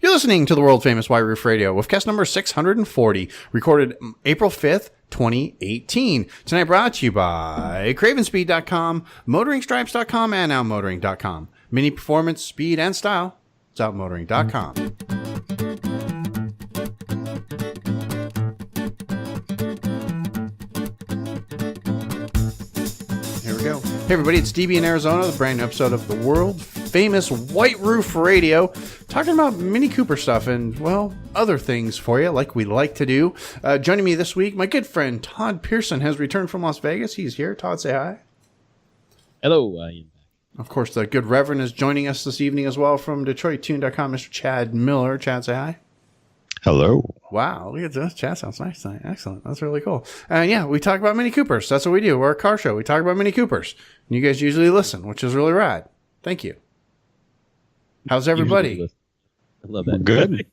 You're listening to the world-famous White Roof Radio, Woofcast number 640, recorded April 5th, 2018. Tonight brought to you by CravenSpeed.com, MotoringStripes.com, and OutMotoring.com. Mini performance, speed, and style. It's OutMotoring.com. Here we go. Hey everybody, it's DB in Arizona, the brand new episode of the world-famous White Roof Radio, talking about Mini Cooper stuff and, well, other things for you, like we like to do. Joining me this week, my good friend Todd Pearson has returned from Las Vegas. He's here. Todd, say hi. Hello, Ian. Of course, the good Reverend is joining us this evening as well from DetroitTune.com, Mr. Chad Miller. Chad, say hi. Hello. Wow, look at this. Chad sounds nice tonight. Excellent. That's really cool. And yeah, we talk about Mini Coopers. That's what we do. We're a car show. We talk about Mini Coopers. And you guys usually listen, which is really rad. Thank you. How's everybody? I love that. Good.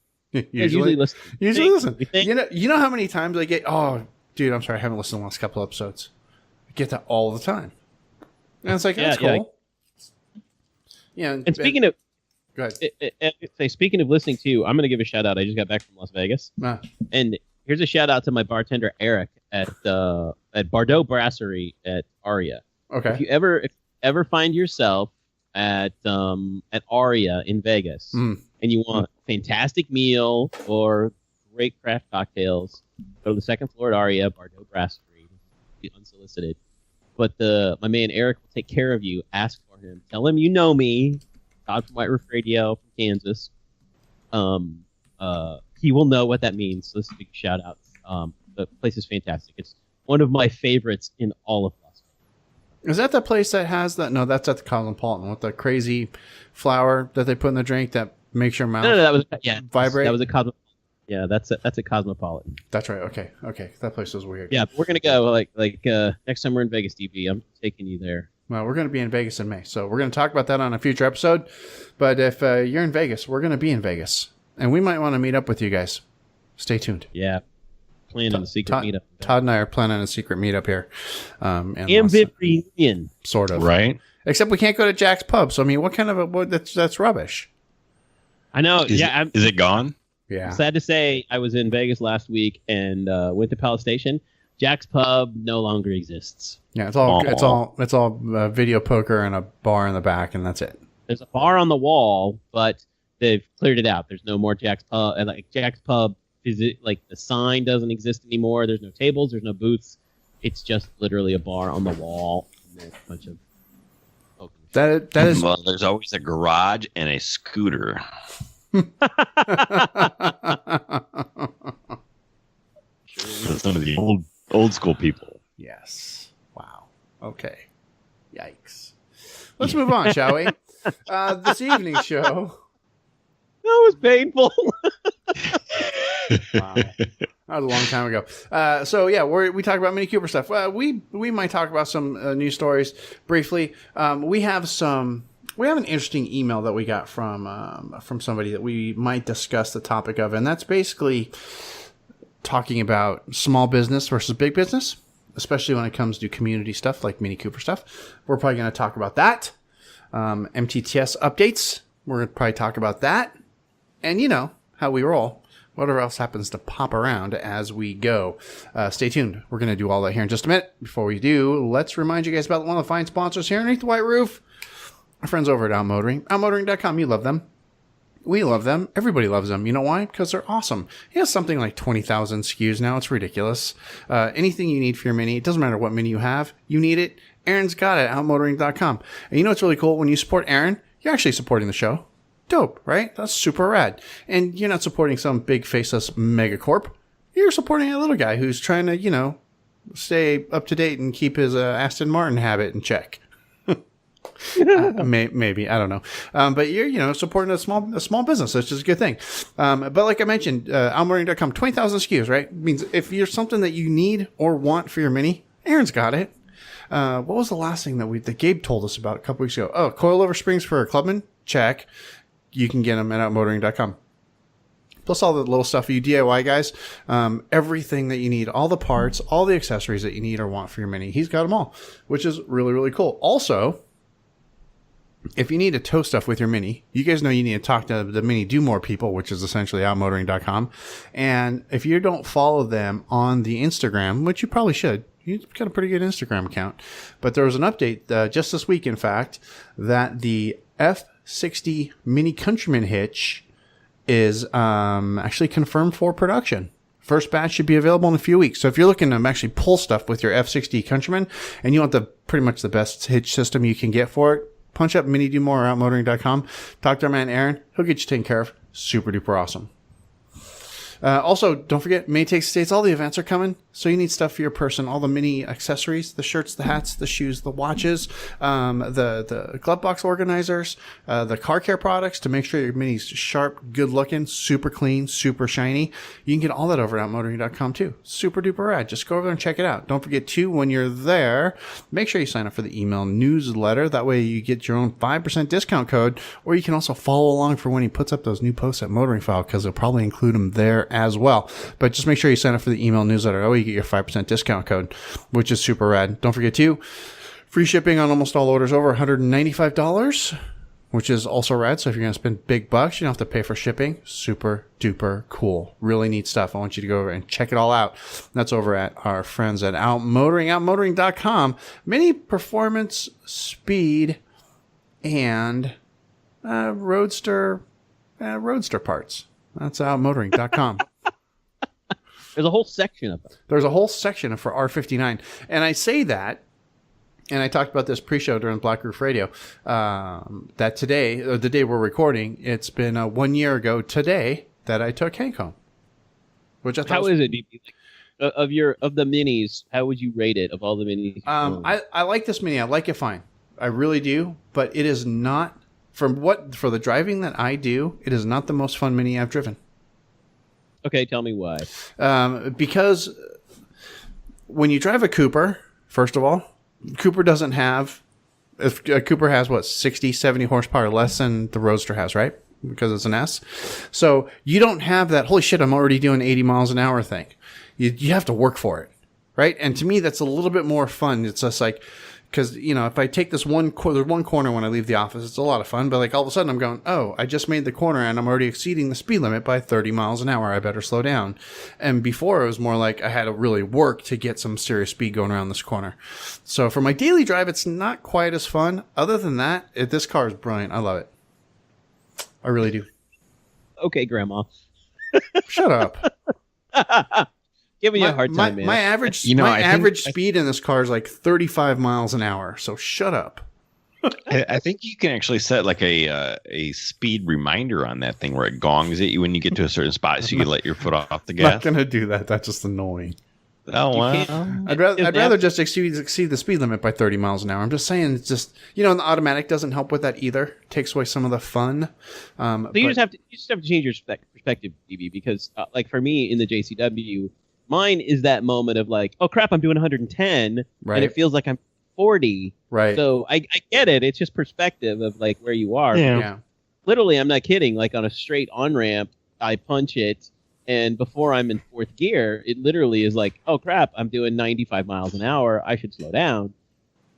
Usually listen. Usually listen. You know how many times I get, oh, dude, I'm sorry, I haven't listened to the last couple episodes. I get that all the time. And it's like, that's cool. Yeah. And speaking of, go ahead. Speaking of listening to, I'm going to give a shout out. I just got back from Las Vegas, and here's a shout out to my bartender Eric at Bardot Brasserie at Aria. Okay. If you ever find yourself at Aria in Vegas, and you want a fantastic meal or great craft cocktails, go to the second floor at Aria, Bardot Brasserie. Be unsolicited, but my man Eric will take care of you. Ask for him. Tell him you know me, Todd from White Roof Radio from Kansas. He will know what that means. So this is a big shout out. The place is fantastic. It's one of my favorites in all of Las Vegas. Is that the place that has that? No, that's at the Cosmopolitan with the crazy flower that they put in the drink that makes your mouth that was vibrate. That was a Cosmopolitan. Yeah, that's a Cosmopolitan. That's right. Okay. That place was weird. Yeah, we're gonna go like next time we're in Vegas, DB. I'm taking you there. Well, we're going to be in Vegas in May, so we're going to talk about that on a future episode. But if you're in Vegas, we're going to be in Vegas, and we might want to meet up with you guys. Stay tuned. Yeah, planning a secret meetup. Todd and I are planning a secret meetup here. Ambit reunion, sort of, right? Except we can't go to Jack's Pub. So I mean, what kind of that's rubbish. I know. Is it gone? Yeah. Sad to say, I was in Vegas last week and went to Palace Station. Jack's Pub no longer exists. Yeah, it's all video poker and a bar in the back, and that's it. There's a bar on the wall, but they've cleared it out. There's no more Jack's Pub, and like Jack's Pub is it like the sign doesn't exist anymore. There's no tables, there's no booths. It's just literally a bar on the wall. And there's a bunch of that is. Well, there's always a garage and a scooter. Some of the old school people. Yes. Wow. Okay. Yikes. Let's move on, shall we? This evening's show. That was painful. Wow. That was a long time ago. So yeah, we talk about Mini Cooper stuff. We might talk about some news stories briefly. We have an interesting email that we got from somebody that we might discuss the topic of, and that's basically talking about small business versus big business, especially when it comes to community stuff like Mini Cooper stuff. We're probably going to talk about that. MTTS updates. We're going to probably talk about that. And you know how we roll. Whatever else happens to pop around as we go. Stay tuned. We're going to do all that here in just a minute. Before we do, let's remind you guys about one of the fine sponsors here underneath the White Roof. Our friends over at OutMotoring. OutMotoring.com. You love them. We love them. Everybody loves them. You know why? Because they're awesome. He has something like 20,000 SKUs now. It's ridiculous. Anything you need for your Mini, it doesn't matter what Mini you have. You need it. Aaron's got it at OutMotoring.com. And you know what's really cool? When you support Aaron, you're actually supporting the show. Dope, right? That's super rad. And you're not supporting some big faceless megacorp. You're supporting a little guy who's trying to, stay up to date and keep his Aston Martin habit in check. Maybe, I don't know. But you're, supporting a small business, which is a good thing. But like I mentioned, OutMotoring.com, 20,000 SKUs, right? Means if you're something that you need or want for your Mini, Aaron's got it. What was the last thing that Gabe told us about a couple weeks ago? Oh, coilover springs for a Clubman? Check. You can get them at OutMotoring.com. Plus all the little stuff for you DIY guys. Everything that you need, all the parts, all the accessories that you need or want for your Mini. He's got them all, which is really, really cool. Also, if you need to tow stuff with your Mini, you guys know you need to talk to the Mini Do More people, which is essentially outmotoring.com. And if you don't follow them on the Instagram, which you probably should, you've got a pretty good Instagram account. But there was an update just this week, in fact, that the F60 Mini Countryman hitch is actually confirmed for production. First batch should be available in a few weeks. So if you're looking to actually pull stuff with your F60 Countryman and you want pretty much the best hitch system you can get for it, punch up Mini Do More or outmotoring.com. Talk to our man Aaron. He'll get you taken care of. Super duper awesome. Also, don't forget, May Takes States. All the events are coming, so you need stuff for your person. All the Mini accessories, the shirts, the hats, the shoes, the watches, the glove box organizers, the car care products to make sure your Mini's sharp, good looking, super clean, super shiny. You can get all that over at outmotoring.com too. Super duper rad. Just go over there and check it out. Don't forget too, when you're there, make sure you sign up for the email newsletter. That way you get your own 5% discount code, or you can also follow along for when he puts up those new posts at Motoring File, because he'll probably include them there as well. But just make sure you sign up for the email newsletter. That way you get your 5% discount code, which is super rad. Don't forget too, free shipping on almost all orders over $195, which is also rad. So if you're going to spend big bucks, you don't have to pay for shipping. Super duper cool. Really neat stuff. I want you to go over and check it all out. That's over at our friends at Outmotoring, outmotoring.com. Mini performance, speed, and roadster parts. That's outmotoring.com. There's a whole section of them. There's a whole section for R59. And I say that, and I talked about this pre-show during Black Roof Radio, that today, or the day we're recording, it's been 1 year ago today that I took Hank home. Which I thought How is it, DP? Of the Minis, how would you rate it of all the Minis? I like this Mini. I like it fine. I really do. But it is not, for the driving that I do, it is not the most fun Mini I've driven. Okay, tell me why. Because when you drive a Cooper, first of all, Cooper doesn't have, if a Cooper has 60, 70 horsepower less than the Roadster has, right? Because it's an S. So you don't have that, holy shit, I'm already doing 80 miles an hour thing. You have to work for it, right? And to me, that's a little bit more fun. It's just like, because, if I take this one corner when I leave the office, it's a lot of fun. But like all of a sudden I'm going, oh, I just made the corner and I'm already exceeding the speed limit by 30 miles an hour. I better slow down. And before it was more like I had to really work to get some serious speed going around this corner. So for my daily drive, it's not quite as fun. Other than that, this car is brilliant. I love it. I really do. Okay, Grandma. Shut up. Giving you a hard time, man. My average speed in this car is like 35 miles an hour. So shut up. I think you can actually set like a speed reminder on that thing where it gongs at you when you get to a certain spot, so you can let your foot off the gas. I'm not gonna do that. That's just annoying. Oh wow! I'd rather just exceed the speed limit by 30 miles an hour. I'm just saying, it's just and the automatic doesn't help with that either. It takes away some of the fun. So you just have to change your perspective, DB, because like for me in the JCW. Mine is that moment of like, oh crap, I'm doing 110, right, and it feels like I'm 40. Right. So I get it. It's just perspective of like where you are. Yeah. Literally, I'm not kidding. Like on a straight on ramp, I punch it, and before I'm in fourth gear, it literally is like, oh crap, I'm doing 95 miles an hour. I should slow down.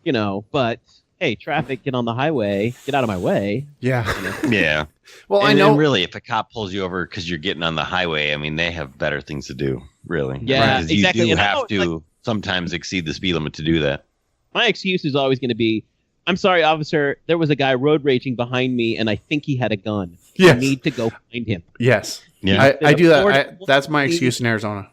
But hey, traffic, get on the highway, get out of my way. Yeah. Yeah. Well, and I know. Really, if a cop pulls you over because you're getting on the highway, I mean, they have better things to do, really. Yeah, because exactly. You do And have to sometimes exceed the speed limit to do that. My excuse is always going to be, I'm sorry, officer, there was a guy road raging behind me, and I think he had a gun. Yes. I need to go find him. Yes. Yeah. I do that. That's my excuse in Arizona.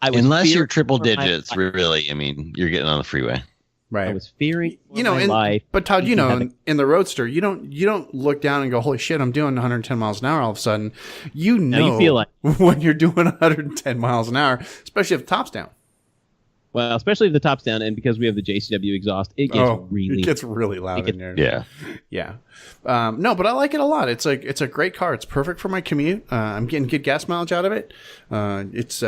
Unless you're triple digits, really, I mean, you're getting on the freeway. Right. I was fearing for my life. But Todd, in the Roadster, you don't look down and go, holy shit, I'm doing 110 miles an hour all of a sudden. You feel like when you're doing 110 miles an hour, especially if the top's down. Well, especially if the top's down, and because we have the JCW exhaust, it gets really loud in there. Yeah. Yeah. No, but I like it a lot. It's a great car. It's perfect for my commute. I'm getting good gas mileage out of it. It's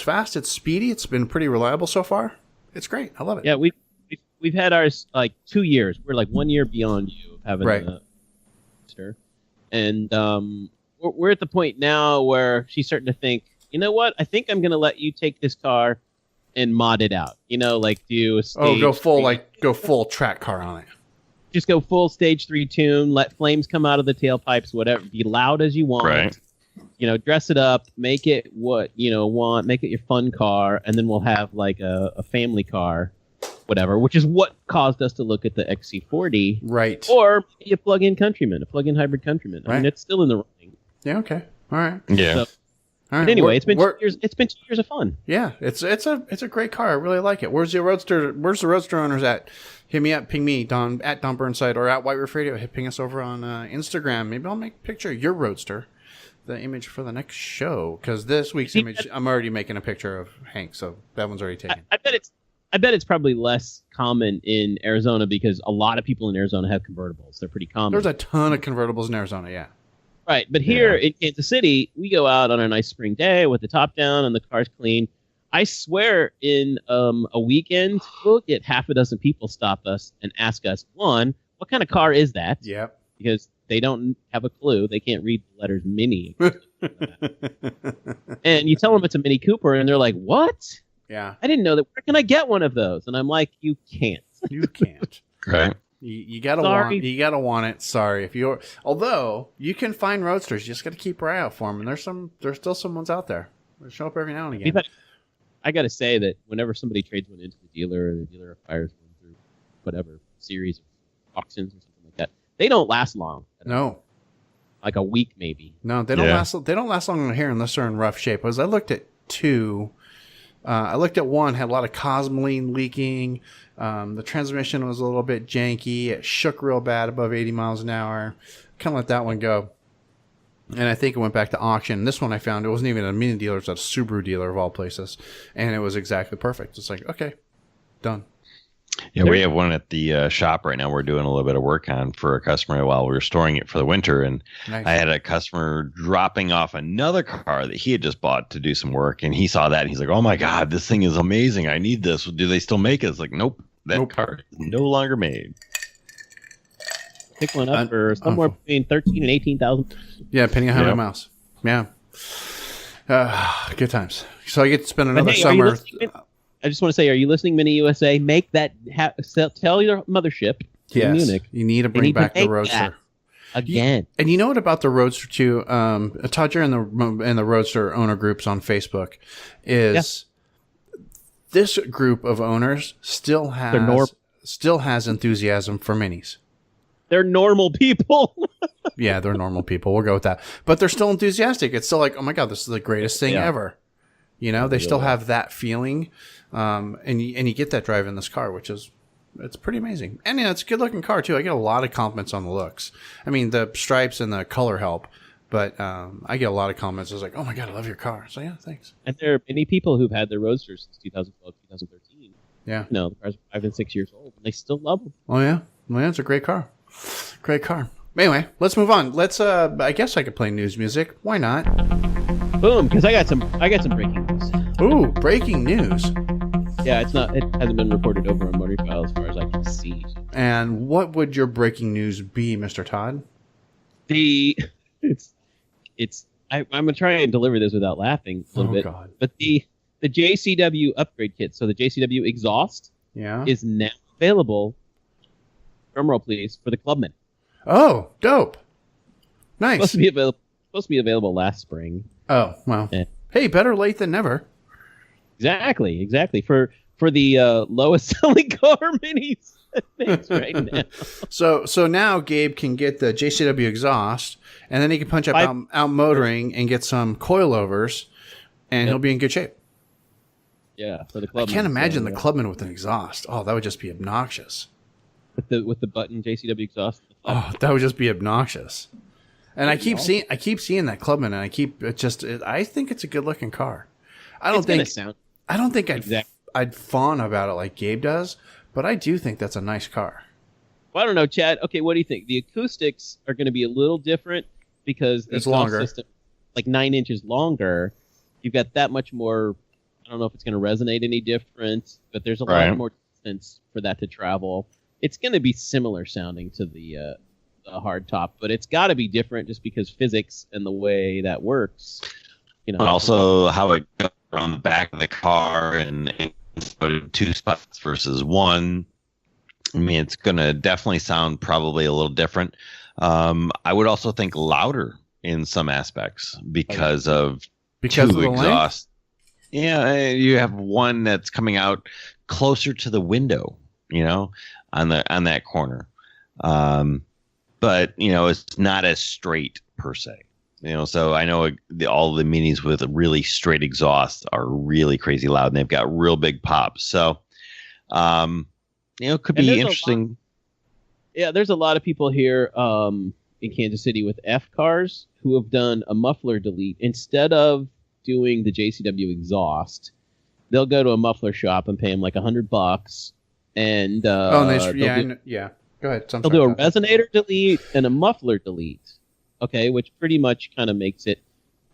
fast. It's speedy. It's been pretty reliable so far. It's great. I love it. Yeah, we've had ours like 2 years. We're like 1 year beyond you having a Roadster, and we're at the point now where she's starting to think, you know what? I think I'm going to let you take this car and mod it out. Like do a stage go full track car on it. Just go full stage 3 tune, let flames come out of the tailpipes, whatever, be loud as you want. Right. Dress it up, make it what want, make it your fun car, and then we'll have like a family car, whatever, which is what caused us to look at the XC40. Right. Or a plug-in Countryman, a plug-in hybrid Countryman. Right. I mean, it's still in the running. Yeah, okay. All right. Yeah. So, All right. but anyway, it's been 2 years. It's been 2 years of fun. Yeah, it's a great car. I really like it. Where's the Roadster owners at? Hit me up, ping me, Don at Don Burnside or at White Roof Radio. Ping us over on Instagram. Maybe I'll make a picture of your Roadster, the image for the next show. Because this week's image, I'm already making a picture of Hank, so that one's already taken. I bet it's probably less common in Arizona because a lot of people in Arizona have convertibles. They're pretty common. There's a ton of convertibles in Arizona. Yeah. Right, but here in Kansas City, we go out on a nice spring day with the top down and the car's clean. I swear in a weekend, we'll get half a dozen people stop us and ask us, one, what kind of car is that? Yep. Because they don't have a clue. They can't read the letters Mini. And you tell them it's a Mini Cooper, and they're like, what? Yeah. I didn't know that. Where can I get one of those? And I'm like, you can't. You can't. Right. You gotta want it. Sorry, although you can find Roadsters, you just gotta keep your eye out for them. And there's still some ones out there. They show up every now and again. I got to say that whenever somebody trades one into the dealer, or the dealer acquires one through whatever series of auctions or something like that, they don't last long. No, like a week maybe. No, they don't last. They don't last long here unless they're in rough shape. Because I looked at two. I looked at one, had a lot of cosmoline leaking. The transmission was a little bit janky. It shook real bad above 80 miles an hour. Kind of let that one go. And I think it went back to auction. This one I found, it wasn't even a Mini dealer. It was a Subaru dealer of all places. And it was exactly perfect. It's like, okay, done. Yeah, we have one at the shop right now we're doing a little bit of work on for a customer while we were storing it for the winter. And nice. I had a customer dropping off another car that he had just bought to do some work. And he saw that and he's like, oh my God, this thing is amazing. I need this. Do they still make it? It's like, nope, that car is no longer made. Pick one up for somewhere between 13 and 18,000. Yeah, depending on how many miles. Yeah. Good times. So I get to spend another summer. I just want to say, are you listening, Mini USA? Make that, tell your mothership in Munich. You need to bring back the Roadster. Again. And you know what about the Roadster, too? Todd, you're in the Roadster owner groups on Facebook. This group of owners still has enthusiasm for Minis. They're normal people. Yeah, they're normal people. We'll go with that. But they're still enthusiastic. It's still like, oh my God, this is the greatest thing ever. You know, they still have that feeling. And you get that drive in this car, it's pretty amazing. And it's a good looking car too. I get a lot of compliments on the looks. I mean, the stripes and the color help, but I get a lot of comments. I was like, oh my God, I love your car. So yeah, thanks. And there are many people who've had their Roadsters since 2012, 2013. Yeah. No, the car's 5 and 6 years old, and they still love them. Oh yeah. Well, yeah, it's a great car. Great car. Anyway, let's move on. I guess I could play news music. Why not? Boom, because I got some breaking news. Ooh, breaking news. Yeah, it hasn't been reported over on Motor File as far as I can see. And what would your breaking news be, Mr. Todd? I'm gonna try and deliver this without laughing a little bit. God. But the JCW upgrade kit, so the JCW exhaust, is now available. Drumroll, please, for the Clubman. Oh, dope! Nice. Supposed to be available last spring. Oh, well. Hey, better late than never. Exactly. For the lowest selling car Minis right now. So now Gabe can get the JCW exhaust, and then he can punch up out motoring and get some coilovers, and he'll be in good shape. Yeah, for the Clubman. I can't imagine the Clubman with an exhaust. Oh, that would just be obnoxious. With the button JCW exhaust. Oh, that would just be obnoxious. And I keep seeing that Clubman, and I think it's a good looking car. I don't think I'd fawn about it like Gabe does, but I do think that's a nice car. Well, I don't know, Chad. Okay, what do you think? The acoustics are going to be a little different because the exhaust system, like 9 inches longer. You've got that much more. I don't know if it's going to resonate any different, but there's a lot more distance for that to travel. It's going to be similar sounding to the hard top, but it's got to be different just because physics and the way that works. And also how it goes on the back of the car and 2 spots versus 1. I mean, it's going to definitely sound probably a little different. I would also think louder in some aspects because of the exhaust. Yeah, you have one that's coming out closer to the window, on that corner. But it's not as straight per se. So I know all the minis with really straight exhaust are really crazy loud, and they've got real big pops. So, it could be interesting. There's a lot of people here in Kansas City with F cars who have done a muffler delete. Instead of doing the JCW exhaust, they'll go to a muffler shop and pay them like $100, and Go ahead. They'll do a resonator delete and a muffler delete. Okay, which pretty much kind of makes it.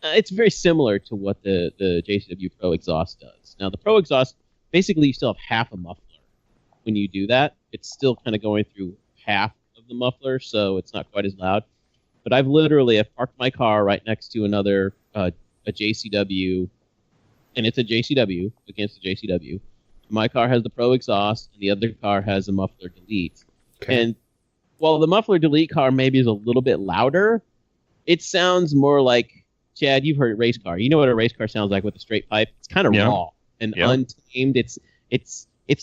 It's very similar to what the JCW Pro exhaust does. Now the Pro exhaust, basically, you still have half a muffler. When you do that, it's still kind of going through half of the muffler, so it's not quite as loud. But I've parked my car right next to another a JCW, and it's a JCW against a JCW. My car has the Pro exhaust, and the other car has a muffler delete. Okay. And while the muffler delete car maybe is a little bit louder, it sounds more like, Chad, you've heard a race car. You know what a race car sounds like with a straight pipe? It's kind of raw and untamed. It's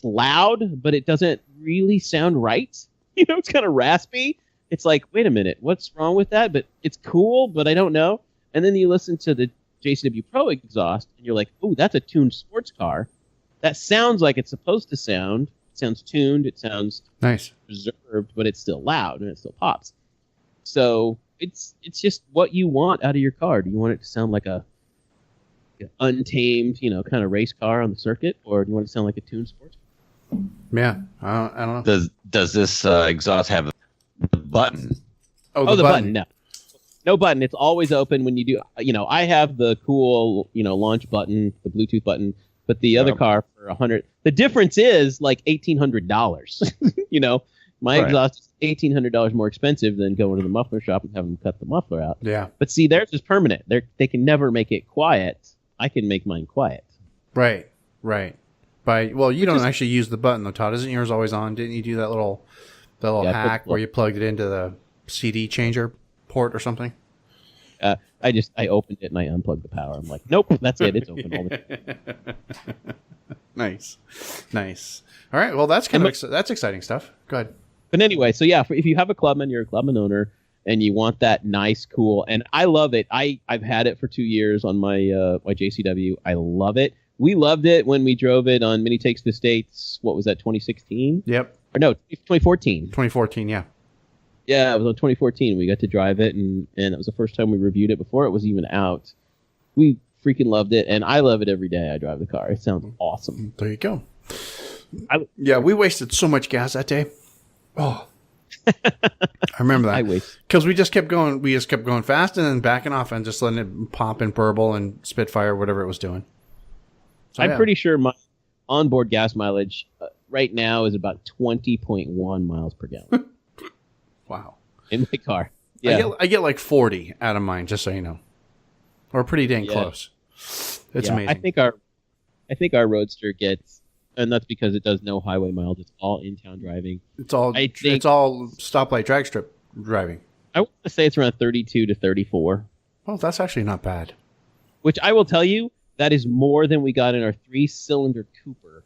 loud, but it doesn't really sound right. It's kind of raspy. It's like, wait a minute, what's wrong with that? But it's cool, but I don't know. And then you listen to the JCW Pro exhaust, and you're like, oh, that's a tuned sports car. That sounds like it's supposed to sound. It sounds tuned. It sounds nice, reserved, but it's still loud, and it still pops. So it's just what you want out of your car. Do you want it to sound like a untamed, kind of race car on the circuit, or do you want it to sound like a tuned sports car? Yeah, I don't know. Does this exhaust have a button? Oh, the button. No button. It's always open when you do. I have the cool, launch button, the Bluetooth button, but the other car for $100. The difference is like $1,800. My exhaust is $1,800 more expensive than going to the muffler shop and having them cut the muffler out. Yeah. But see, theirs is permanent. They can never make it quiet. I can make mine quiet. Right. You don't actually use the button though, Todd. Isn't yours always on? Didn't you do that little hack where you plugged it into the CD changer port or something? I opened it and I unplugged the power. I'm like, nope, that's it. It's open all the time. Nice. All right. Well, that's that's exciting stuff. Go ahead. But anyway, so yeah, if you have a Clubman, you're a Clubman owner, and you want that nice, cool, and I love it. I've had it for 2 years on my my JCW. I love it. We loved it when we drove it on Mini Takes the States. What was that, 2016? Yep. Or no, 2014. 2014, yeah. Yeah, it was on 2014. We got to drive it, and it was the first time we reviewed it before it was even out. We freaking loved it, and I love it every day I drive the car. It sounds awesome. There you go. We wasted so much gas that day. Oh, I remember that. Because we just kept going. We just kept going fast and then backing off and just letting it pop and burble and spitfire, whatever it was doing. So, I'm pretty sure my onboard gas mileage right now is about 20.1 miles per gallon. Wow. In my car. Yeah. I get like 40 out of mine, just so you know. We're pretty dang close. It's amazing. I think our Roadster gets, and that's because it does no highway miles. It's all in-town driving. It's all stoplight drag strip driving. I want to say it's around 32 to 34. Well, that's actually not bad. Which I will tell you, that is more than we got in our 3-cylinder Cooper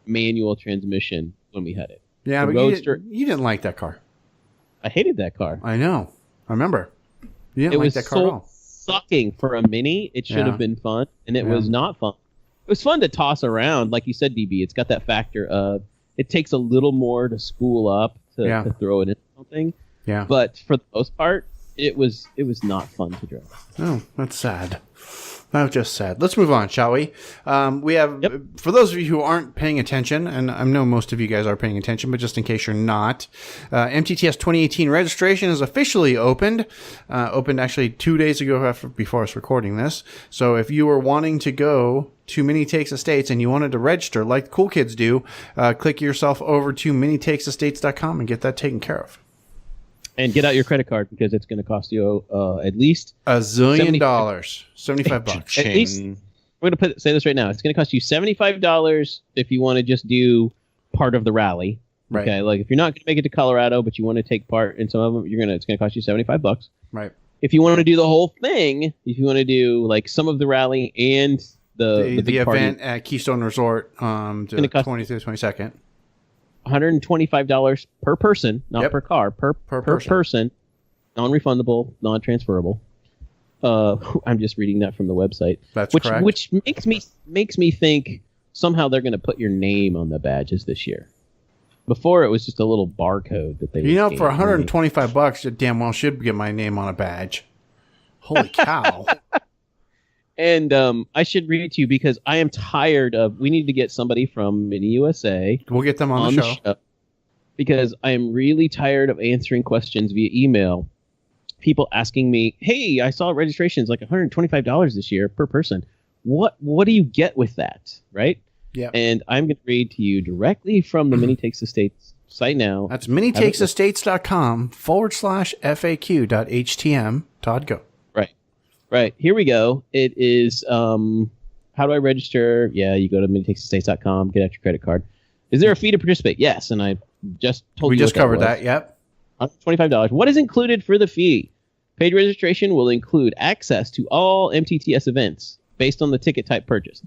manual transmission when we had it. Yeah, but Roadster, you didn't like that car. I hated that car. I know. I remember. You didn't like that car at all. It was sucking for a Mini. It should have been fun, and it was not fun. It was fun to toss around. Like you said, DB, it's got that factor of it takes a little more to spool up to throw it into something. Yeah. But for the most part, it was not fun to drive. Oh, that's sad. That was just sad. Let's move on, shall we? We have, for those of you who aren't paying attention, and I know most of you guys are paying attention, but just in case you're not, MTTS 2018 registration is officially opened. Opened actually 2 days ago before us recording this. So if you were wanting to go to Mini Takes Estates and you wanted to register like the cool kids do, click yourself over to minitakesestates.com and get that taken care of. And get out your credit card because it's going to cost you at least $1 zillion, $75. At least we're going to say this right now. It's going to cost you $75 if you want to just do part of the rally, Right. Okay, like if you're not going to make it to Colorado, but you want to take part in some of them, it's going to cost you $75. Right. If you want to do the whole thing, if you want to do like some of the rally and the big event party, at Keystone Resort, the 20th to 22nd, $125 per person, not per car, per person, non-refundable, non-transferable. I'm just reading that from the website. That's correct. Which makes me think somehow they're going to put your name on the badges this year. Before it was just a little barcode that they. For $125, you damn well should get my name on a badge. Holy cow! And I should read it to you because I am tired of. We need to get somebody from Mini USA. We'll get them on the show because I am really tired of answering questions via email. People asking me, "Hey, I saw registrations like $125 this year per person. What do you get with that?" Right? Yeah. And I'm going to read to you directly from the Mini Takes Estates site now. That's minitakesestates.com/FAQ.htm. Todd, go. Right. Here we go. It is, how do I register? Yeah, you go to minitakesestates.com, get out your credit card. Is there a fee to participate? Yes. And I just told you. We just covered that. Yep. $25. What is included for the fee? Paid registration will include access to all MTTS events based on the ticket type purchased.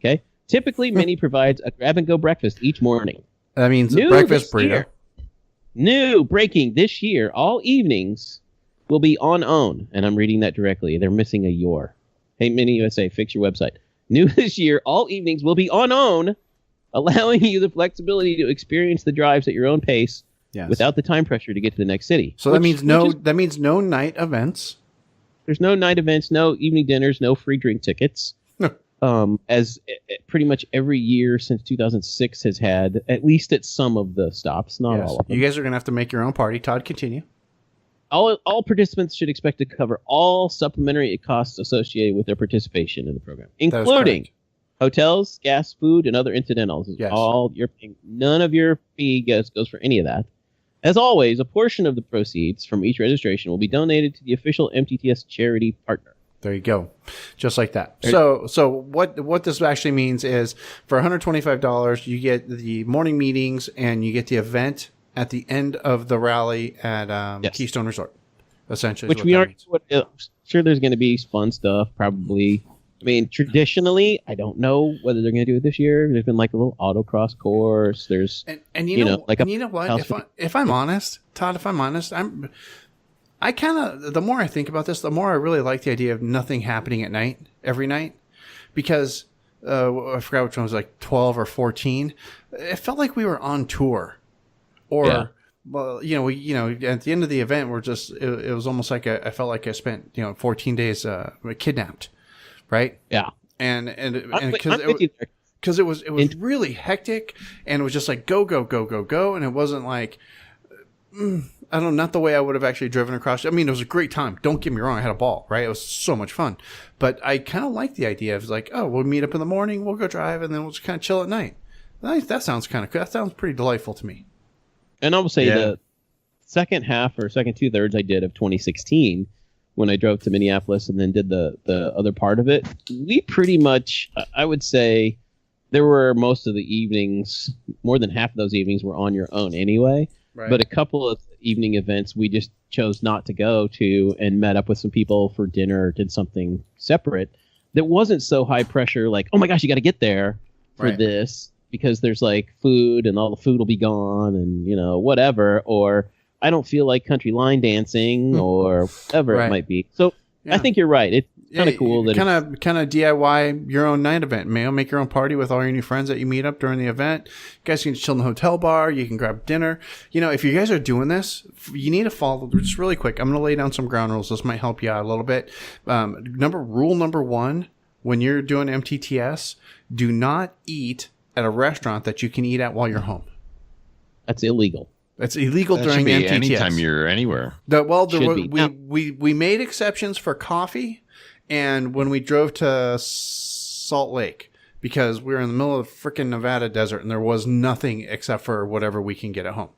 Okay. Typically, Mini provides a grab-and-go breakfast each morning. That means a breakfast burrito. New breaking this year, all evenings will be on own. And I'm reading that directly. They're missing a your. Hey, Mini USA, fix your website. New this year, all evenings will be on own, allowing you the flexibility to experience the drives at your own pace without the time pressure to get to the next city. So that means no night events. There's no night events, no evening dinners, no free drink tickets. As pretty much every year since 2006 has had, at least at some of the stops, not all of them. You guys are going to have to make your own party. Todd, continue. All participants should expect to cover all supplementary costs associated with their participation in the program, including hotels, gas, food, and other incidentals. Yes. All you're paying. None of your fee goes for any of that. As always, a portion of the proceeds from each registration will be donated to the official MTTS charity partner. There you go. Just like that. So what this actually means is for $125, you get the morning meetings and you get the event at the end of the rally at Keystone Resort, essentially. Which we aren't sure there's going to be fun stuff, probably. I mean, traditionally, I don't know whether they're going to do it this year. There's been like a little autocross course. There's and you know what? If I'm honest, Todd, I kind of, the more I think about this, the more I really like the idea of nothing happening at night, every night, because I forgot which one was like 12 or 14. It felt like we were on tour, or well, at the end of the event, it was almost like I felt like I spent 14 days kidnapped, right? Yeah, and because it was really hectic, and it was just like go, and it wasn't like. I don't know, not the way I would have actually driven across. I mean, it was a great time. Don't get me wrong. I had a ball, right? It was so much fun. But I kind of like the idea of like, oh, we'll meet up in the morning, we'll go drive, and then we'll just kind of chill at night. That sounds kind of cool. That sounds pretty delightful to me. And I will say the second half or second 2/3 I did of 2016, when I drove to Minneapolis and then did the other part of it, we pretty much, I would say, there were most of the evenings, more than half of those evenings were on your own anyway. Right. But a couple of evening events we just chose not to go to and met up with some people for dinner or did something separate that wasn't so high pressure, like, oh my gosh, you got to get there for this because there's like food and all the food will be gone and, whatever. Or I don't feel like country line dancing or whatever it might be. So I think you're right. It's kind of cool. Kind of DIY your own night event. Make your own party with all your new friends that you meet up during the event. You guys can chill in the hotel bar. You can grab dinner. If you guys are doing this, you need to follow, just really quick, I'm going to lay down some ground rules. This might help you out a little bit. Rule number 1, when you're doing MTTS, do not eat at a restaurant that you can eat at while you're home. That's illegal. It's illegal during MTTS. Anytime you're anywhere. We made exceptions for coffee, and when we drove to Salt Lake, because we were in the middle of the freaking Nevada desert, and there was nothing except for whatever we can get at home.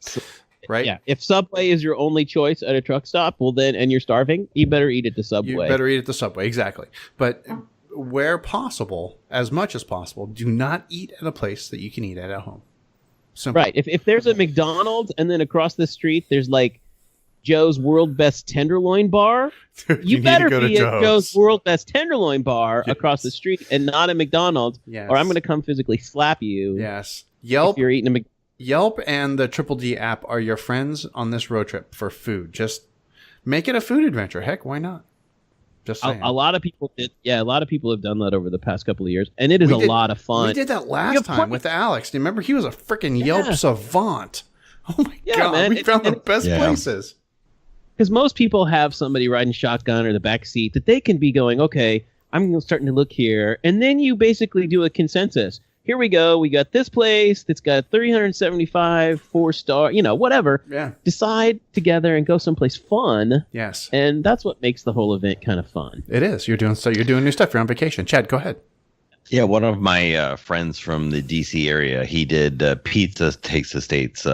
Right? Yeah. If Subway is your only choice at a truck stop, well then, and you're starving, you better eat at the Subway. You better eat at the Subway, exactly. But where possible, as much as possible, do not eat at a place that you can eat at home. Simple. Right. If there's a McDonald's and then across the street there's like Joe's World Best Tenderloin Bar, you better be at Joe's World Best Tenderloin Bar across the street and not a McDonald's, or I'm going to come physically slap you. Yes. Yelp. If you're eating a Yelp and the Triple D app are your friends on this road trip for food. Just make it a food adventure. Heck, why not? Just saying. A lot of people did. Yeah, a lot of people have done that over the past couple of years, and it is a lot of fun. We did that last time with Alex. Do you remember? He was a freaking Yelp savant. Oh my God, man. We found the best places. Because most people have somebody riding shotgun or the back seat that they can be going, okay, I'm starting to look here. And then you basically do a consensus. Here we go. We got this place that's got 375, 4-star, whatever. Yeah. Decide together and go someplace fun. Yes. And that's what makes the whole event kind of fun. It is. You're doing new stuff. You're on vacation. Chad, go ahead. Yeah, one of my friends from the D.C. area, he did Pizza Takes the States 2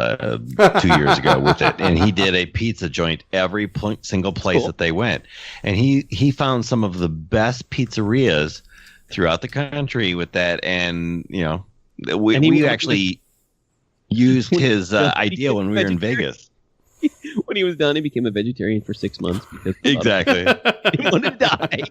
years ago with it. And he did a pizza joint every single place that they went. And he found some of the best pizzerias throughout the country with that. And, we actually used his idea when we were in Vegas. When he was done, he became a vegetarian for 6 months. Because exactly. He wanted to die.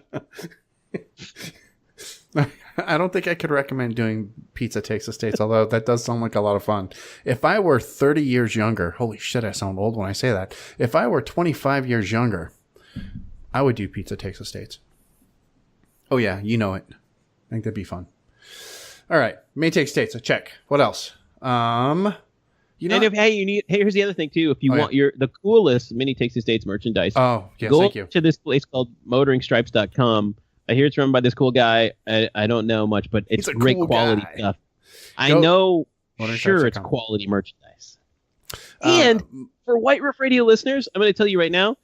I don't think I could recommend doing Pizza Takes the States, although that does sound like a lot of fun. If I were 30 years younger, holy shit, I sound old when I say that. If I were 25 years younger, I would do Pizza Takes the States. Oh, yeah, you know it. I think that'd be fun. All right, May Take States, a check. What else? Here's the other thing too. If you want the coolest Mini Takes the States merchandise, thank you. Go to this place called motoringstripes.com. I hear it's run by this cool guy. I don't know much, but it's great quality stuff. I know, sure, it's quality merchandise. And for White Roof Radio listeners, I'm going to tell you right now,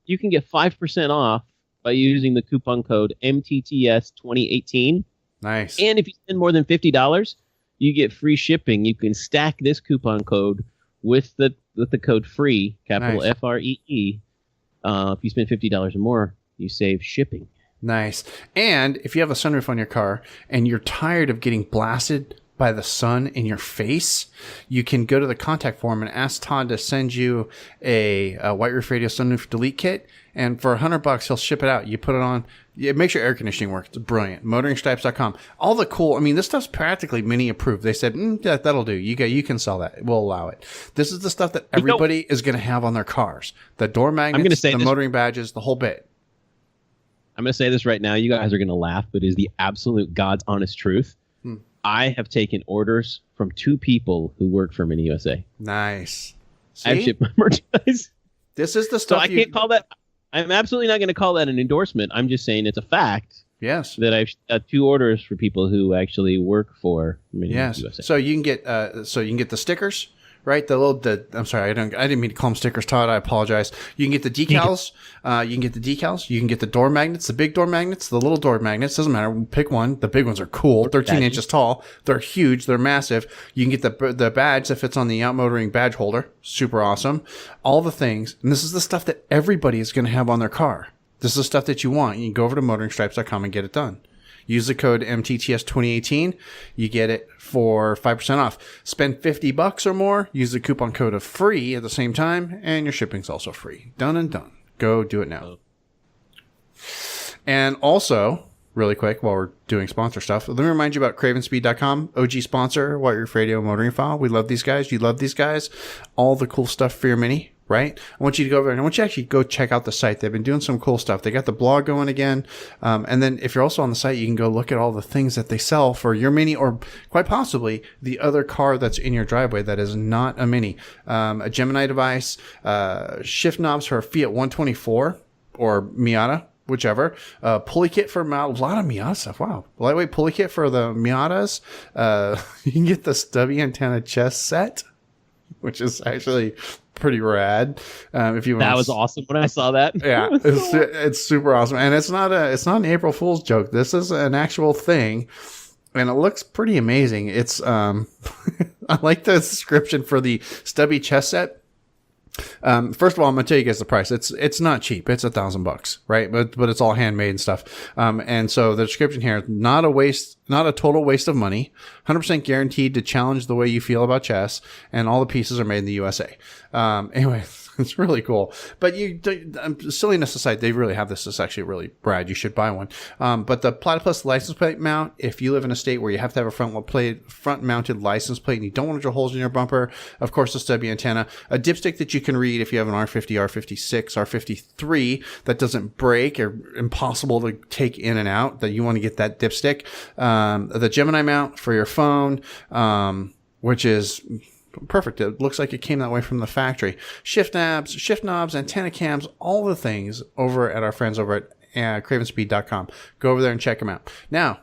you can get 5% off by using the coupon code MTTS2018. Nice. And if you spend more than $50, you get free shipping. You can stack this coupon code with the code FREE, capital FREE. If you spend $50 or more, you save shipping. Nice. And if you have a sunroof on your car and you're tired of getting blasted by the sun in your face, you can go to the contact form and ask Todd to send you a White Roof Radio sunroof delete kit. And for $100, he'll ship it out. You put it on. It makes your air conditioning work. It's brilliant. Motoringstripes.com. All the cool. I mean, this stuff's practically mini approved. They said, that'll do. You can sell that. We'll allow it. This is the stuff that everybody is going to have on their cars. The door magnets, the motoring badges, the whole bit. I'm going to say this right now. You guys are going to laugh, but it is the absolute God's honest truth. I have taken orders from 2 people who work for Mini USA. Nice. See? I've shipped my merchandise. This is the stuff. So I can't call that. I'm absolutely not going to call that an endorsement. I'm just saying it's a fact. Yes. That I've got 2 orders for people who actually work for Mini USA. So you can get the stickers. Right, I'm sorry, I didn't mean to call them stickers, Todd. I apologize. You can get the decals. You can get the door magnets, the big door magnets, the little door magnets. Doesn't matter. Pick one. The big ones are cool. 13 inches tall. They're huge. They're massive. You can get the badge that fits on the outmotoring badge holder. Super awesome. All the things. And this is the stuff that everybody is going to have on their car. This is the stuff that you want. You can go over to motoringstripes.com and get it done. Use the code MTTS2018. You get it for 5% off. Spend $50 or more. Use the coupon code of FREE at the same time, and your shipping's also free. Done and done. Go do it now. And also, really quick, while we're doing sponsor stuff, let me remind you about CravenSpeed.com, OG sponsor, White Roof Radio Motoring File. We love these guys. You love these guys. All the cool stuff for your Mini. Right? I want you to go over and I want you to actually go check out the site. They've been doing some cool stuff. They got the blog going again. And then if you're also on the site, you can go look at all the things that they sell for your Mini or quite possibly the other car that's in your driveway that is not a Mini. A Gemini device, shift knobs for a Fiat 124 or Miata, whichever. Pulley kit for a lot of Miata stuff. Wow. Lightweight pulley kit for the Miatas. You can get the stubby antenna chest set, which is actually pretty rad. If you was awesome when I saw that. Yeah, it's super awesome, and it's not an April Fool's joke. This is an actual thing, and it looks pretty amazing. It's I like the description for the stubby chest set. First of all, I'm gonna tell you guys the price. It's not cheap. It's $1,000, right? But it's all handmade and stuff. And so the description here, not a total waste of money. 100% guaranteed to challenge the way you feel about chess, and all the pieces are made in the USA. Anyway. It's really cool. But silliness aside, they really have this. It's actually really rad. You should buy one. But the Platypus license plate mount, if you live in a state where you have to have a front-mounted license plate and you don't want to drill holes in your bumper, of course, a stubby antenna, a dipstick that you can read if you have an R50, R56, R53 that doesn't break or impossible to take in and out, that you want to get that dipstick. The Gemini mount for your phone, which is perfect. It looks like it came that way from the factory. Shift knobs, antenna cams, all the things over at our friends over at cravenspeed.com. Go over there and check them out. Now,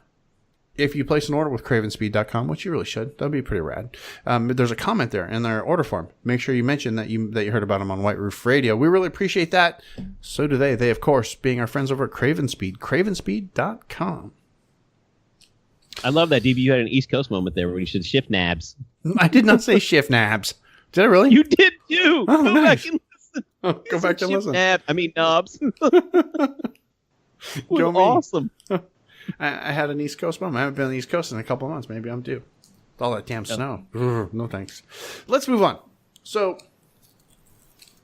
if you place an order with cravenspeed.com, which you really should, that'd be pretty rad. There's a comment there in their order form. Make sure you mention that you heard about them on White Roof Radio. We really appreciate that. So do they. They, of course, being our friends over at Cravenspeed, cravenspeed.com. I love that, DB. You had an East Coast moment there where you said shift nabs. I did not say shift nabs. Did I really? You did too. Oh, go nice. back and listen. Oh, go back and listen. Knobs. Go me. Awesome. I had an East Coast moment. I haven't been on the East Coast in a couple of months. Maybe I'm due. With all that damn snow. No thanks. Let's move on. So,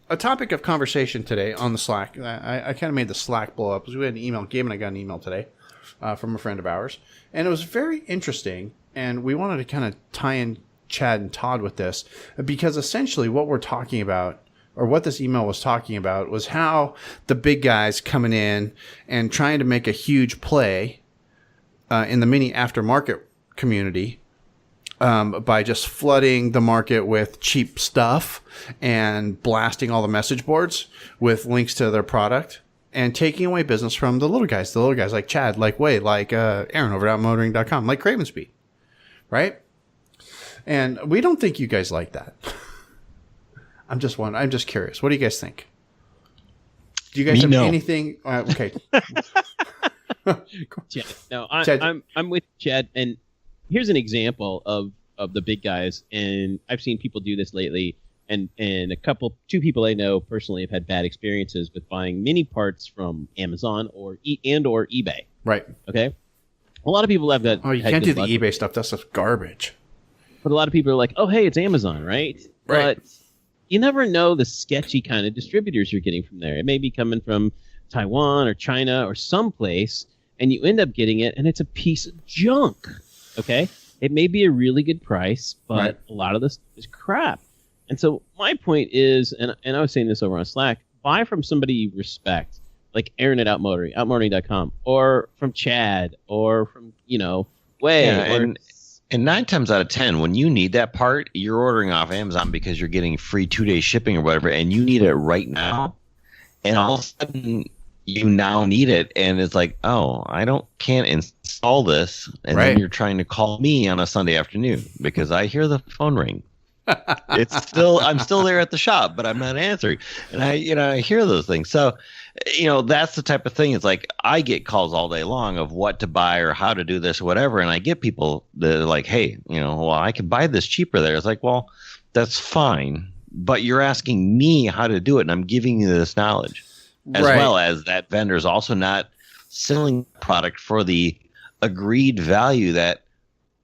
a topic of conversation today on the Slack. I kind of made the Slack blow up because we had an email. Gabe and I got an email today from a friend of ours. And it was very interesting. And we wanted to kind of tie in Chad and Todd with this because essentially what we're talking about, or what this email was talking about, was how the big guys coming in and trying to make a huge play in the mini aftermarket community by just flooding the market with cheap stuff and blasting all the message boards with links to their product and taking away business from the little guys like Chad, like Wade, like Aaron over at motoring.com, like Cravenspeed, right? And we don't think you guys like that. I'm just curious. What do you guys think? Do you guys have anything? Okay. Chad, no, I'm with Chad, and here's an example of the big guys, and I've seen people do this lately, and two people I know personally have had bad experiences with buying mini parts from Amazon or eBay. Right. Okay. A lot of people have that. Oh, you can't do the eBay stuff. That stuff's garbage. But a lot of people are like, "Oh, hey, it's Amazon, right?" Right. But you never know the sketchy kind of distributors you're getting from there. It may be coming from Taiwan or China or someplace, and you end up getting it, and it's a piece of junk. Okay? It may be a really good price, but right. A lot of this is crap. And so my point is, and I was saying this over on Slack, buy from somebody you respect, like Aaron at outmotoring.com, or from Chad, or from, Way. Yeah, and 9 times out of 10, when you need that part, you're ordering off Amazon because you're getting free 2-day shipping or whatever, and you need it right now. And all of a sudden, you now need it, and it's like, oh, can't install this, and right. Then you're trying to call me on a Sunday afternoon because I hear the phone ring. I'm still there at the shop, but I'm not answering, and I hear those things. So, that's the type of thing. It's like I get calls all day long of what to buy or how to do this or whatever, and I get people that are like, hey, well, I could buy this cheaper there. It's like, well, that's fine, but you're asking me how to do it, and I'm giving you this knowledge. As right. well as that vendor's also not selling product for the agreed value that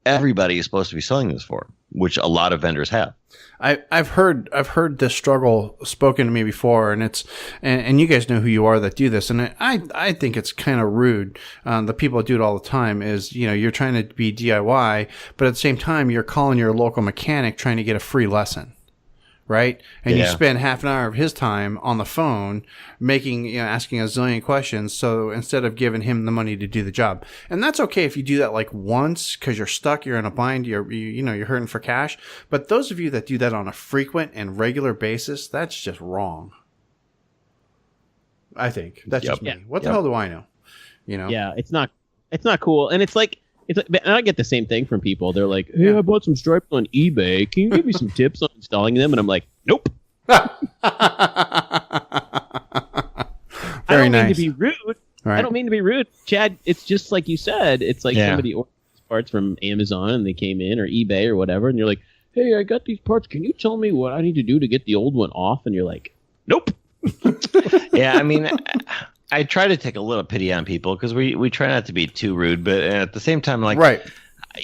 everybody is supposed to be selling this for, which a lot of vendors have. I've heard this struggle spoken to me before, and and you guys know who you are that do this, and I think it's kind of rude. The people that do it all the time is, you're trying to be DIY, but at the same time you're calling your local mechanic trying to get a free lesson. Right? And you spend half an hour of his time on the phone asking a zillion questions. So instead of giving him the money to do the job, and that's okay if you do that like once because you're stuck, you're in a bind, you're hurting for cash. But those of you that do that on a frequent and regular basis, that's just wrong. I think that's just me. What the hell do I know? Yeah, it's not cool, and it's like. And I get the same thing from people. They're like, hey, I bought some stripes on eBay. Can you give me some tips on installing them? And I'm like, nope. I don't mean to be rude. Right. I don't mean to be rude. Chad, it's just like you said. It's like somebody ordered parts from Amazon and they came in, or eBay or whatever. And you're like, hey, I got these parts. Can you tell me what I need to do to get the old one off? And you're like, nope. Yeah, I mean, I try to take a little pity on people because we try not to be too rude, but at the same time, like, right.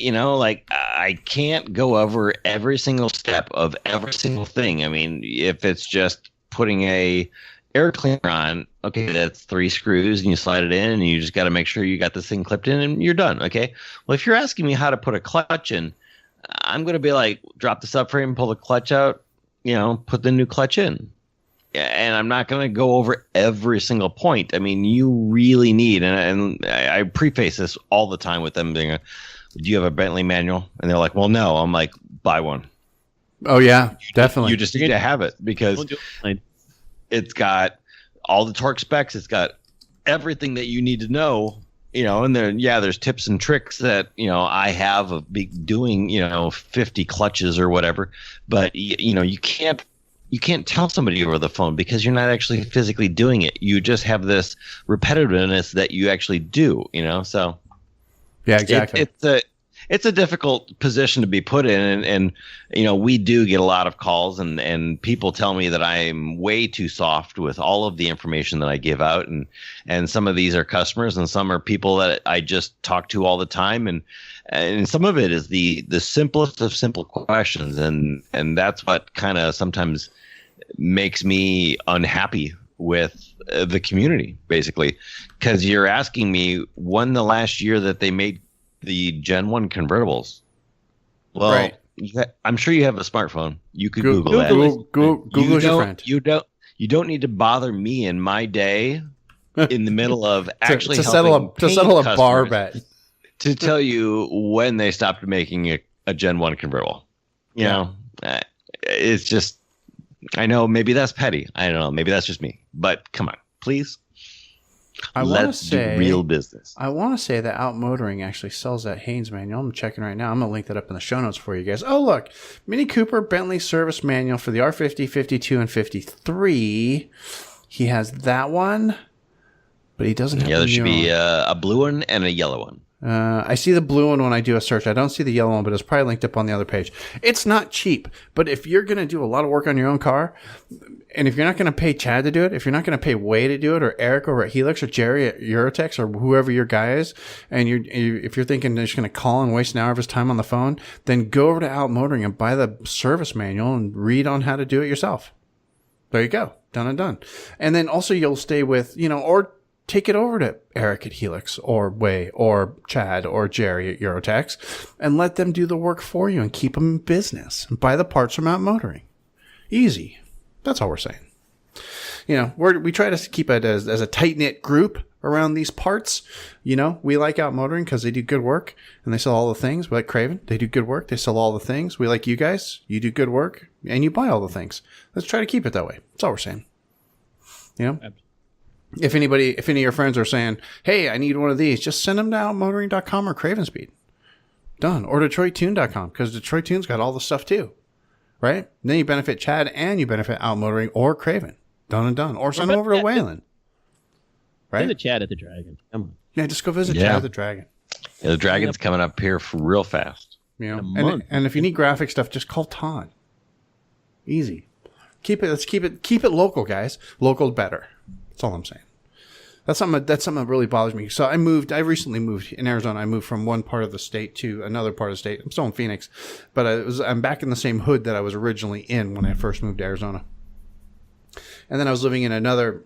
Like I can't go over every single step of every single thing. I mean, if it's just putting a air cleaner on, okay, that's 3 screws and you slide it in and you just got to make sure you got this thing clipped in and you're done. Okay. Well, if you're asking me how to put a clutch in, I'm going to be like, drop the subframe, pull the clutch out, put the new clutch in. And I'm not going to go over every single point. I mean, you really need, and I preface this all the time with them being, do you have a Bentley manual? And they're like, well, no. I'm like, buy one. Oh, yeah, definitely. You just need to have it because it's got all the torque specs. It's got everything that you need to know, and then, there's tips and tricks that, I have of doing, 50 clutches or whatever. But, you can't tell somebody over the phone because you're not actually physically doing it. You just have this repetitiveness that you actually do, so. Yeah, exactly. It's a difficult position to be put in, and we do get a lot of calls, and people tell me that I'm way too soft with all of the information that I give out, and some of these are customers, and some are people that I just talk to all the time, and some of it is the simplest of simple questions, and that's what kind of sometimes makes me unhappy with the community, basically, because you're asking me when the last year that they made the Gen 1 convertibles. Well, right. I'm sure you have a smartphone. You could Google that. Google's your friend. You don't need to bother me in my day in the middle of actually to settle a bar bet to tell you when they stopped making a Gen 1 convertible. You know, it's just, I know maybe that's petty. I don't know. Maybe that's just me. But come on, please. Let's do real business. I want to say that Outmotoring actually sells that Haynes manual. I'm checking right now. I'm going to link that up in the show notes for you guys. Oh, look. Mini Cooper Bentley service manual for the R50, 52, and 53. He has that one, but he doesn't have there should be a blue one and a yellow one. I see the blue one when I do a search. I don't see the yellow one, but it's probably linked up on the other page. It's not cheap, but if you're going to do a lot of work on your own car, and if you're not going to pay Chad to do it, if you're not going to pay Way to do it, or Eric over at Helix, or Jerry at Eurotex, or whoever your guy is, and if you're thinking they're just going to call and waste an hour of his time on the phone, then go over to Outmotoring and buy the service manual and read on how to do it yourself. There you go. Done and done. And then also you'll stay with, or take it over to Eric at Helix, or Way, or Chad, or Jerry at Eurotex, and let them do the work for you and keep them in business. And buy the parts from Outmotoring. Easy. That's all we're saying. We try to keep it as a tight-knit group around these parts. We like Outmotoring because they do good work, and they sell all the things. We like Craven. They do good work. They sell all the things. We like you guys. You do good work, and you buy all the things. Let's try to keep it that way. That's all we're saying. If any of your friends are saying, hey, I need one of these, just send them to outmotoring.com or Cravenspeed. Done. Or DetroitTune.com, because Detroit Tune's got all the stuff too. Right? And then you benefit Chad and you benefit Outmotoring or Craven. Done and done. Or send them over to Wayland. Right? Visit Chad at the Dragon. Come on. Yeah, just go visit Chad at the Dragon. Yeah, the Dragon's coming up here real fast. And if you need graphic stuff, just call Todd. Easy. Let's keep it local, guys. Local better. That's all I'm saying. That's something that really bothers me. So I recently moved in Arizona. I moved from one part of the state to another part of the state. I'm still in Phoenix, but I'm back in the same hood that I was originally in when I first moved to Arizona. And then I was living in another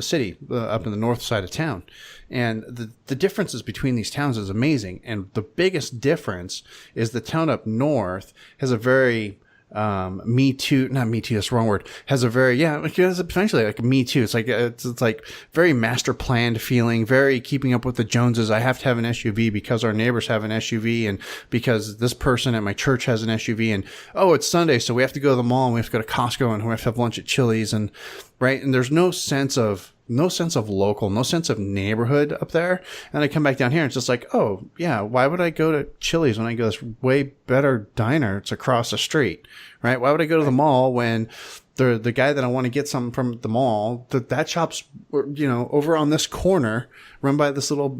city up in the north side of town. And the differences between these towns is amazing. And the biggest difference is the town up north has a very not Me Too, that's the wrong word, has a very, it's essentially like a Me Too. It's like, it's like very master planned feeling, very keeping up with the Joneses. I have to have an SUV because our neighbors have an SUV, and because this person at my church has an SUV, and it's Sunday, so we have to go to the mall, and we have to go to Costco, and we have to have lunch at Chili's, and right. And there's no sense of local, no sense of neighborhood up there. And I come back down here and it's just like, oh yeah, why would I go to Chili's when I go to this way better diner? It's across the street, right? Why would I go to the mall when the guy that I want to get something from the mall, that shop's, over on this corner run by this little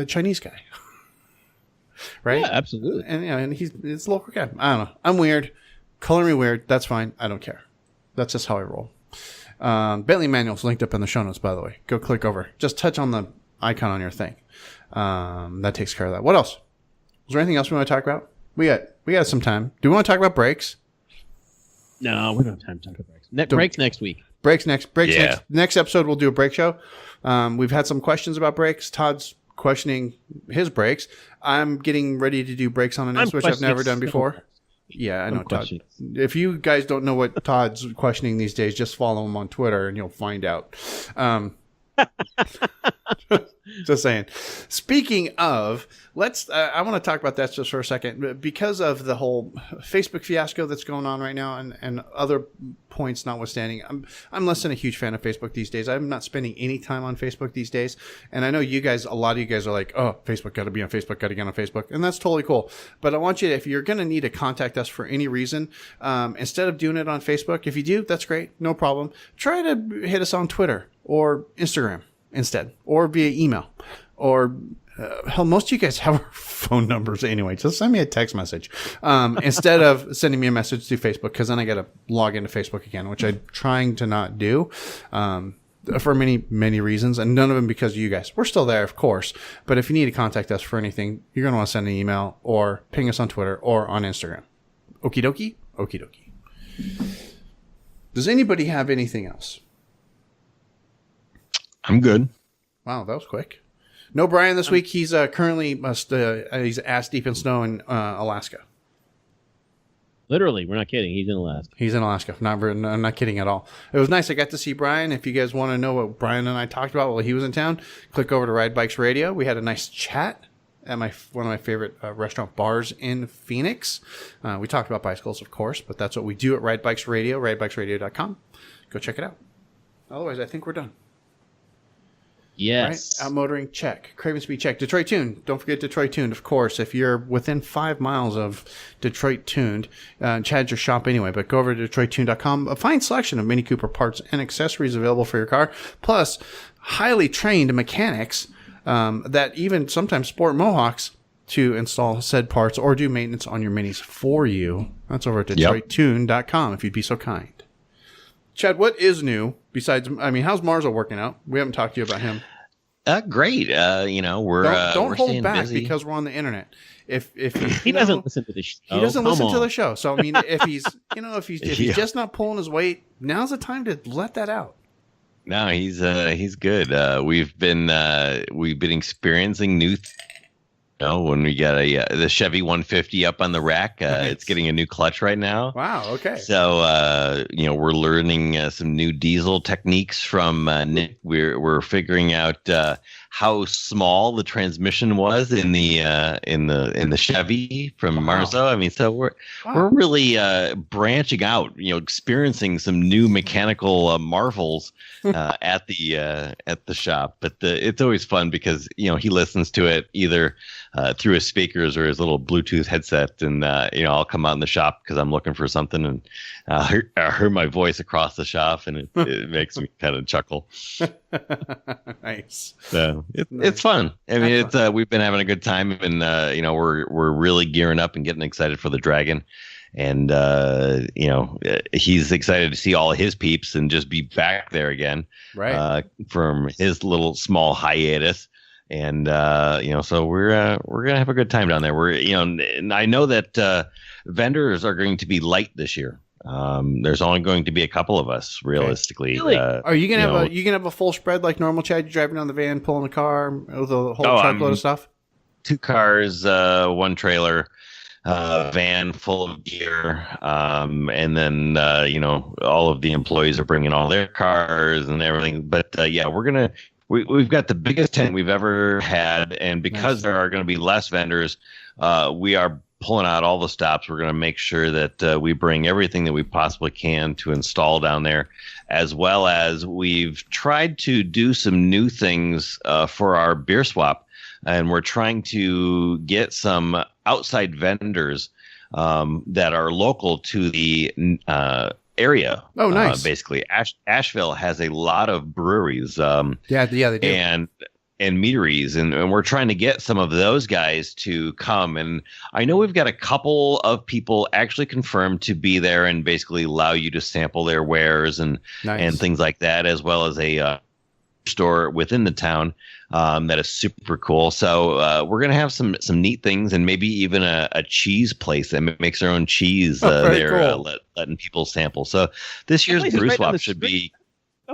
Chinese guy. right? Yeah, absolutely. And and it's a local guy. I don't know. I'm weird. Color me weird. That's fine. I don't care. That's just how I roll. Bentley manual's linked up in the show notes, by the way. Go click over. Just touch on the icon on your thing. That takes care of that. What else? Is there anything else we want to talk about? We got some time. Do we want to talk about brakes? No, we don't have time to talk about brakes. Brakes next week. Brakes next. Next episode, we'll do a brake show. We've had some questions about brakes. Todd's questioning his brakes. I'm getting ready to do brakes on an S, which I've never done before. Yeah, I know, Todd. If you guys don't know what Todd's questioning these days, just follow him on Twitter and you'll find out. Just saying. Speaking of, I want to talk about that just for a second. Because of the whole Facebook fiasco that's going on right now and other points notwithstanding, I'm less than a huge fan of Facebook these days. I'm not spending any time on Facebook these days. And I know a lot of you guys are like, oh, Facebook, got to be on Facebook, got to get on Facebook. And that's totally cool. But I want you to, if you're going to need to contact us for any reason, instead of doing it on Facebook, if you do, that's great. No problem. Try to hit us on Twitter or Instagram instead, or via email, or hell, most of you guys have our phone numbers anyway. Just send me a text message instead of sending me a message through Facebook, because then I got to log into Facebook again, which I'm trying to not do for many reasons, and none of them because of you guys. We're still there, of course, but if you need to contact us for anything, you're going to want to send an email or ping us on Twitter or on Instagram. Okie dokie? Okie dokie. Does anybody have anything else? I'm good. Wow, that was quick. No Brian this week. He's currently he's ass deep in snow in Alaska. Literally, we're not kidding. He's in Alaska. He's in Alaska. I'm not kidding at all. It was nice. I got to see Brian. If you guys want to know what Brian and I talked about while he was in town, click over to Ride Bikes Radio. We had a nice chat at one of my favorite restaurant bars in Phoenix. We talked about bicycles, of course, but that's what we do at Ride Bikes Radio, ridebikesradio.com. Go check it out. Otherwise, I think we're done. Yes. Right? Out motoring, check. Craven Speed, check. Detroit Tuned. Don't forget Detroit Tuned, of course. If you're within 5 miles of Detroit Tuned, Chad's your shop anyway, but go over to DetroitTuned.com. A fine selection of Mini Cooper parts and accessories available for your car, plus highly trained mechanics that even sometimes sport mohawks to install said parts or do maintenance on your minis for you. That's over at DetroitTuned.com, if you'd be so kind. Chad, what is new besides? I mean, how's Marzo working out? We haven't talked to you about him. Great. We're don't we're hold back busy. because we're on the internet. If he doesn't listen to the show, he doesn't listen to the show. So I mean, if he's he's just not pulling his weight, now's the time to let that out. No, he's good. We've been experiencing new. When we got the Chevy 150 up on the rack, Nice. It's getting a new clutch right now. Wow. Okay. So we're learning some new diesel techniques from Nick. We're figuring out how small the transmission was in the Chevy from Marzo. I mean, so we're really branching out. Experiencing some new mechanical marvels at the shop. But it's always fun because he listens to it either through his speakers or his little Bluetooth headset, and I'll come out in the shop because I'm looking for something, and I heard my voice across the shop, and it makes me kind of chuckle. Nice. So it's fun. I mean, it's we've been having a good time, and we're really gearing up and getting excited for the Dragon, and he's excited to see all of his peeps and just be back there again, right? From his little small hiatus. And so we're gonna have a good time down there. And I know that vendors are going to be light this year. There's only going to be a couple of us, realistically. Really? Are you gonna have a full spread like normal, Chad? You driving down the van, pulling a car with a whole truckload of stuff? 2 cars, 1 trailer, van full of gear, and then all of the employees are bringing all their cars and everything. But we've got the biggest tent we've ever had, and because there are going to be less vendors, we are pulling out all the stops. We're going to make sure that we bring everything that we possibly can to install down there, as well as we've tried to do some new things for our beer swap, and we're trying to get some outside vendors that are local to the area. Oh, nice. Basically, Asheville has a lot of breweries. Yeah, they do. meaderies, and we're trying to get some of those guys to come. And I know we've got a couple of people actually confirmed to be there and basically allow you to sample their wares and things like that, as well as a store within the town that is super cool. So we're gonna have some neat things, and maybe even a cheese place that makes their own cheese there, cool. Letting people sample. So this year's brew swap should be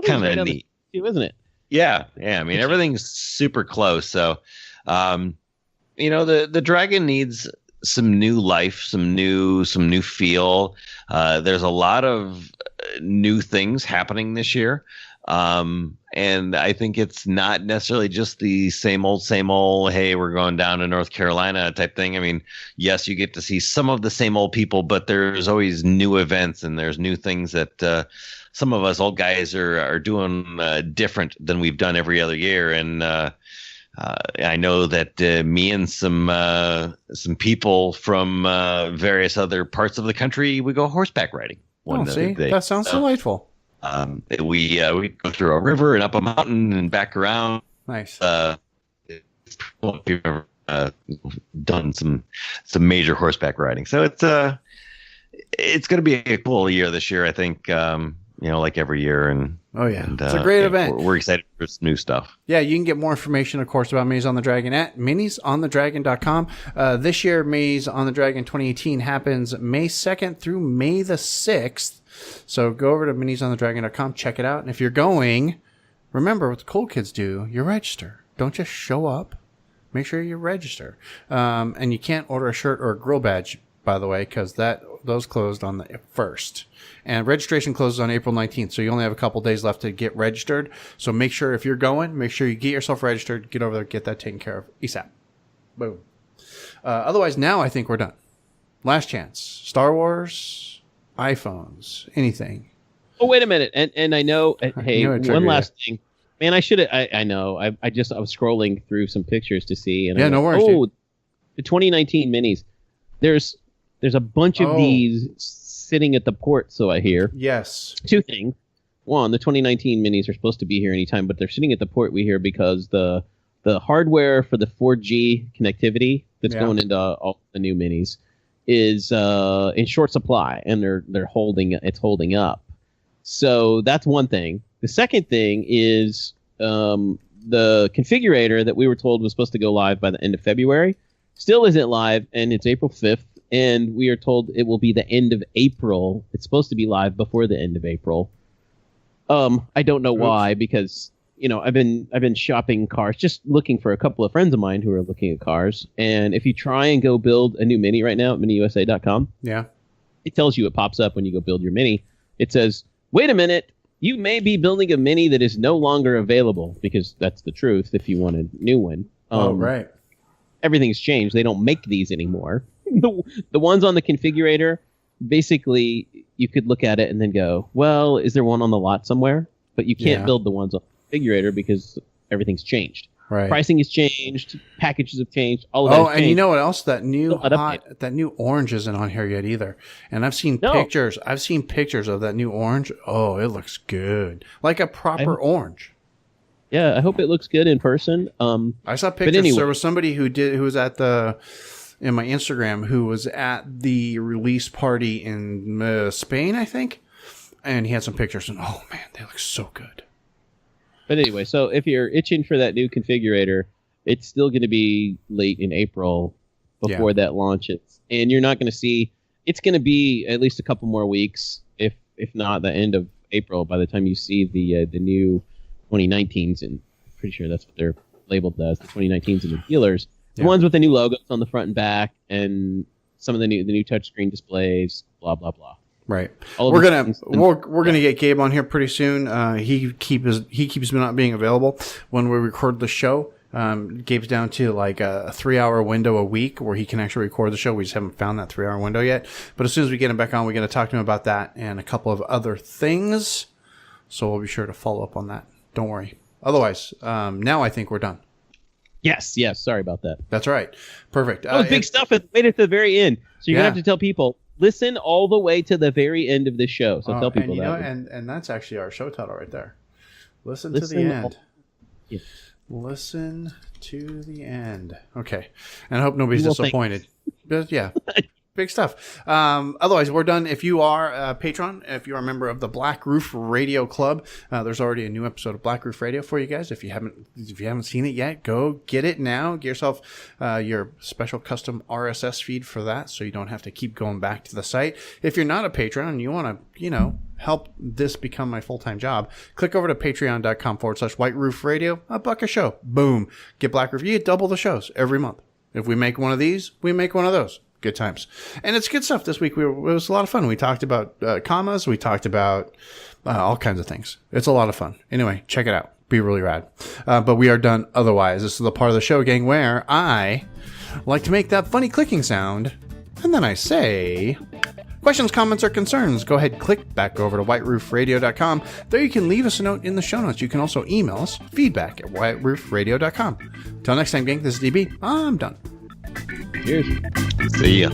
kind of neat, isn't it? Yeah. I mean, everything's super close. So, the Dragon needs some new life, some new feel. There's a lot of new things happening this year. And I think it's not necessarily just the same old, hey, we're going down to North Carolina type thing. I mean, yes, you get to see some of the same old people, but there's always new events and there's new things that some of us old guys are doing different than we've done every other year. And I know that me and some people from various other parts of the country, we go horseback riding. That sounds delightful. We go through a river and up a mountain and back around. Nice. If you've ever done some major horseback riding, so it's going to be a cool year this year, I think. Like every year, and it's a great event. We're excited for some new stuff. Yeah, you can get more information, of course, about Minis on the Dragon at minisonthedragon.com. This year, Minis on the Dragon 2018 happens May 2nd through May the 6th. So go over to minisonthedragon.com, check it out. And if you're going, remember what the cool kids do. You register. Don't just show up. Make sure you register. And you can't order a shirt or a grill badge, by the way, because those closed on the 1st. And registration closes on April 19th, so you only have a couple days left to get registered. So make sure if you're going, make sure you get yourself registered, get over there, get that taken care of ASAP. Boom. Otherwise, now I think we're done. Last chance. Star Wars, iPhones, anything. Oh, wait a minute. And I know, hey, one last thing. Man, I should have, I know. I was scrolling through some pictures to see. And no worries. Oh, the 2019 minis. There's a bunch of these sitting at the port, so I hear. Yes. Two things. One, the 2019 minis are supposed to be here anytime, but they're sitting at the port, we hear, because the hardware for the 4G connectivity that's going into all the new minis is in short supply, and they're holding up. So that's one thing. The second thing is the configurator that we were told was supposed to go live by the end of February still isn't live, and it's April 5th. And we are told it will be the end of April. It's supposed to be live before the end of April. I don't know why, because I've been shopping cars, just looking for a couple of friends of mine who are looking at cars. And if you try and go build a new Mini right now at miniusa.com, it tells you, it pops up when you go build your Mini. It says, "Wait a minute, you may be building a Mini that is no longer available," because that's the truth. If you want a new one, right. Everything's changed. They don't make these anymore. The ones on the configurator, basically, you could look at it and then go, well, is there one on the lot somewhere? But you can't build the ones on the configurator because everything's changed. Right. Pricing has changed. Packages have changed. All of that has and changed. You know what else? That new orange isn't on here yet either. And I've seen pictures. I've seen pictures of that new orange. Oh, it looks good. Like a proper orange. Yeah, I hope it looks good in person. I saw pictures. Anyway. There was somebody who was at in my Instagram who was at the release party in Spain, I think, and he had some pictures, and oh man, they look so good. But anyway, so if you're itching for that new configurator, it's still going to be late in April before that launches, and you're not going to see. It's going to be at least a couple more weeks, if not the end of April, by the time you see the new 2019s, and I'm pretty sure that's what they're labeled as, the 2019s in the dealers. The ones with the new logos on the front and back, and some of the new touchscreen displays, blah blah blah. Right. We're gonna get Gabe on here pretty soon. He keeps not being available when we record the show. Gabe's down to like a 3-hour window a week where he can actually record the show. We just haven't found that 3-hour window yet. But as soon as we get him back on, we're going to talk to him about that and a couple of other things. So we'll be sure to follow up on that. Don't worry. Otherwise, now I think we're done. Yes. Sorry about that. That's all right. Perfect. That was big stuff. It made it to the very end. So you're going to have to tell people, listen all the way to the very end of this show. So tell people and that's actually our show title right there. Listen to the end. Listen to the end. Okay. And I hope nobody's disappointed. But yeah. Big stuff. Otherwise, we're done. If you are a patron, if you are a member of the Black Roof Radio Club, there's already a new episode of Black Roof Radio for you guys. If you haven't seen it yet, go get it now. Get yourself your special custom RSS feed for that, so you don't have to keep going back to the site. If you're not a patron and you want to, help this become my full-time job, click over to patreon.com/White Roof Radio. $1 a show. Boom. Get Black Roof. You get double the shows every month. If we make one of these, we make one of those. Good times. And it's good stuff this week. It was a lot of fun. We talked about commas. We talked about all kinds of things. It's a lot of fun. Anyway, check it out. Be really rad. But we are done otherwise. This is the part of the show, gang, where I like to make that funny clicking sound. And then I say, questions, comments, or concerns, go ahead, click back over to whiteroofradio.com. There you can leave us a note in the show notes. You can also email us, feedback@whiteroofradio.com. Until next time, gang, this is DB. I'm done. Cheers. See ya.